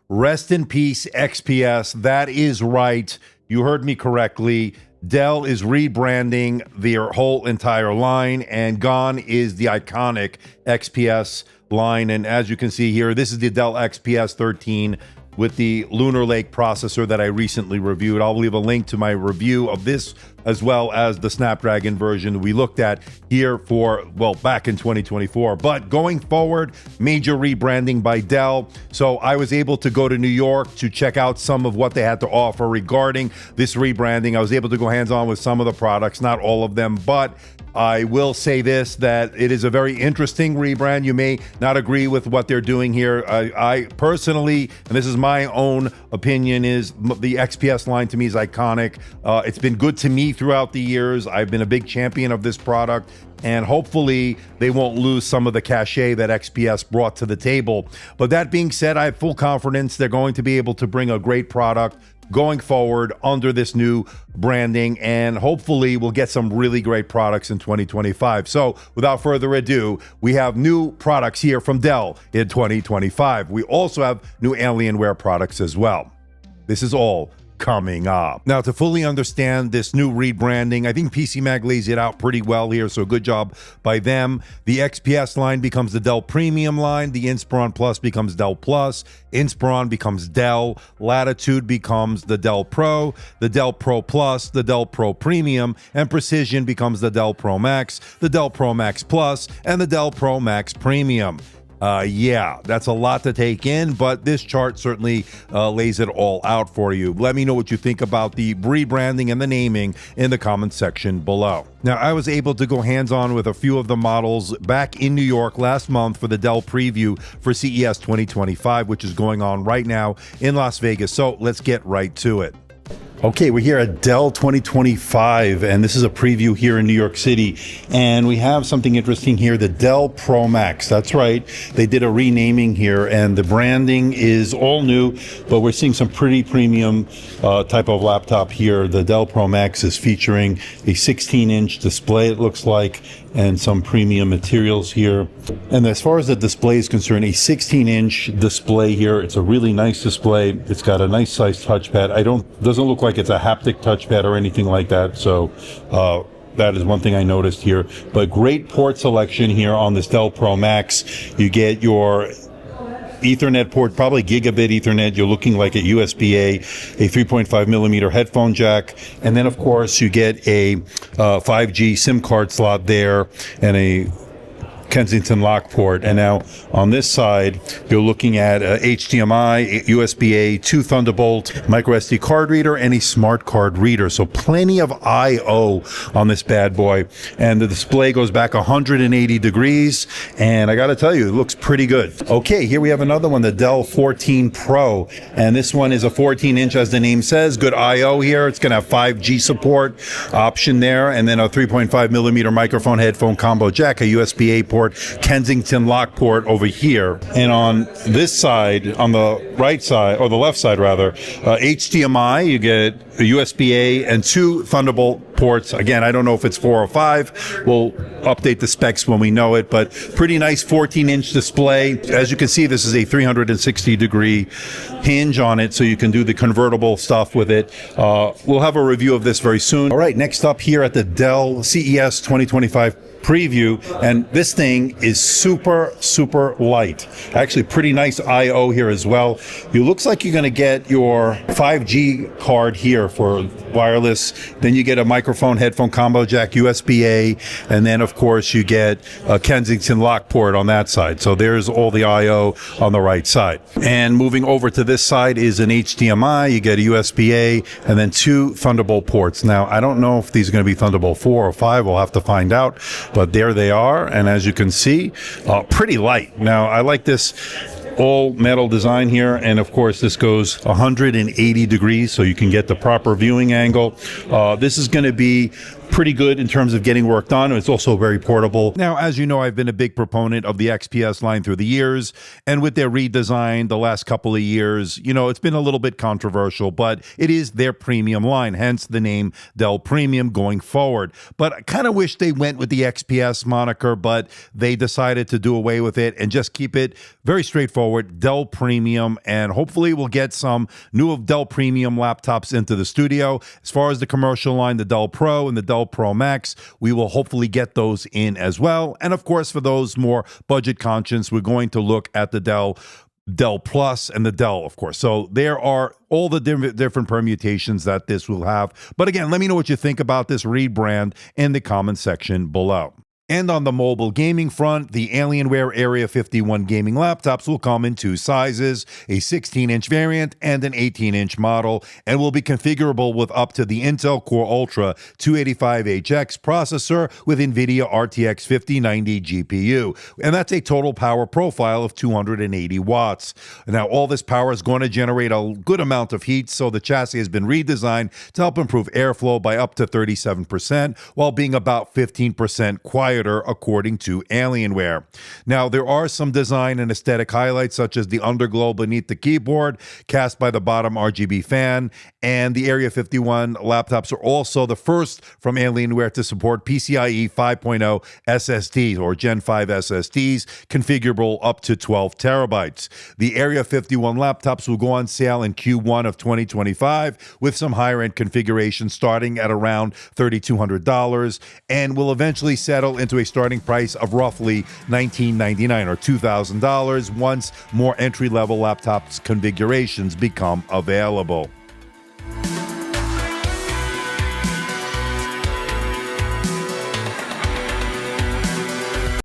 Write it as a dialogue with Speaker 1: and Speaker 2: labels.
Speaker 1: Rest in peace, XPS. That is right. You heard me correctly. Dell is rebranding their whole entire line, and gone is the iconic XPS line. And as you can see here, this is the Dell XPS 13 with the Lunar Lake processor that I recently reviewed. I'll leave a link to my review of this as well as the Snapdragon version we looked at here for, well, back in 2024. But going forward, major rebranding by Dell. So I was able to go to New York to check out some of what they had to offer regarding this rebranding. I was able to go hands-on with some of the products, not all of them, but I will say this, that it is a very interesting rebrand. You may not agree with what they're doing here. I personally, and this is my own opinion, is the XPS line to me is iconic. It's been good to me throughout the years. I've been a big champion of this product, and hopefully they won't lose some of the cachet that XPS brought to the table. But that being said, I have full confidence they're going to be able to bring a great product going forward under this new branding, and hopefully we'll get some really great products in 2025. So without further ado, we have new products here from Dell in 2025. We also have new Alienware products as well. This is all coming up. Now, to fully understand this new rebranding, I think PC Mag lays it out pretty well here, so good job by them. The XPS line becomes the Dell Premium line, the Inspiron Plus becomes Dell Plus, Inspiron becomes Dell, Latitude becomes the Dell Pro, the Dell Pro Plus, the Dell Pro Premium, and Precision becomes the Dell Pro Max, the Dell Pro Max Plus, and the Dell Pro Max Premium. Yeah, that's a lot to take in, but this chart certainly lays it all out for you. Let me know what you think about the rebranding and the naming in the comments section below. Now, I was able to go hands-on with a few of the models back in New York last month for the Dell preview for CES 2025, which is going on right now in Las Vegas. So let's get right to it. Okay, we're here at Dell 2025, and this is a preview here in New York City, and we have something interesting here, the Dell Pro Max. That's right, they did a renaming here, and the branding is all new, but we're seeing some pretty premium type of laptop here. The Dell Pro Max is featuring a 16-inch display, it looks like, and some premium materials here. And as far as the display is concerned, a 16-inch display here. It's a really nice display. It's got a nice sized touchpad. Doesn't look like it's a haptic touchpad or anything like that. So that is one thing I noticed here. But great port selection here on this Dell Pro Max. You get your Ethernet port, probably gigabit Ethernet. You're looking like a USB-A, a 3.5 millimeter headphone jack, and then of course you get a 5G SIM card slot there and a Kensington lock port. And now on this side, you're looking at HDMI, USB-A, 2 Thunderbolt, micro SD card reader, and a smart card reader. So plenty of I/O on this bad boy. And the display goes back 180 degrees. And I got to tell you, it looks pretty good. Okay, here we have another one, the Dell 14 Pro. And this one is a 14-inch, as the name says. Good I/O here. It's going to have 5G support option there. And then a 3.5 millimeter microphone headphone combo jack, a USB-A port, Kensington lock port over here. And on this side, on the right side, or the left side rather, HDMI, you get a USB-A and 2 Thunderbolt ports. Again, I don't know if it's 4 or 5. We'll update the specs when we know it, but pretty nice 14-inch display. As you can see, this is a 360-degree hinge on it, so you can do the convertible stuff with it. We'll have a review of this very soon. All right, next up here at the Dell CES 2025 preview, and this thing is super light. Actually pretty nice I/O here as well. It looks like you're going to get your 5G card here for wireless, then you get a microphone headphone combo jack, USB-A, and then of course you get a Kensington lock port on that side. So there's all the I/O on the right side. And moving over to this side is an HDMI, you get a USB-A, and then 2 Thunderbolt ports. Now I don't know if these are going to be Thunderbolt 4 or 5, we'll have to find out. But there they are, and as you can see, pretty light. Now, I like this all metal design here, and of course this goes 180 degrees so you can get the proper viewing angle. This is going to be pretty good in terms of getting work done. It's also very portable. Now, as you know, I've been a big proponent of the XPS line through the years, and with their redesign the last couple of years, it's been a little bit controversial, but it is their premium line, hence the name Dell Premium going forward. But I kind of wish they went with the XPS moniker, but they decided to do away with it and just keep it very straightforward, Dell Premium, and hopefully we'll get some new Dell Premium laptops into the studio. As far as the commercial line, the Dell Pro and the Dell Pro Max, we will hopefully get those in as well. And of course, for those more budget conscious, we're going to look at the Dell Plus and the Dell, of course. So there are all the different permutations that this will have. But again, let me know what you think about this rebrand in the comment section below. And on the mobile gaming front, the Alienware Area 51 gaming laptops will come in two sizes, a 16-inch variant and an 18-inch model, and will be configurable with up to the Intel Core Ultra 285HX processor with NVIDIA RTX 5090 GPU. And that's a total power profile of 280 watts. Now, all this power is going to generate a good amount of heat, so the chassis has been redesigned to help improve airflow by up to 37%, while being about 15% quieter, according to Alienware. Now, there are some design and aesthetic highlights, such as the underglow beneath the keyboard, cast by the bottom RGB fan, and the Area 51 laptops are also the first from Alienware to support PCIe 5.0 SSDs, or Gen 5 SSDs, configurable up to 12 terabytes. The Area 51 laptops will go on sale in Q1 of 2025, with some higher-end configurations starting at around $3,200, and will eventually settle into a starting price of roughly $1,999 or $2,000 once more entry-level laptops configurations become available.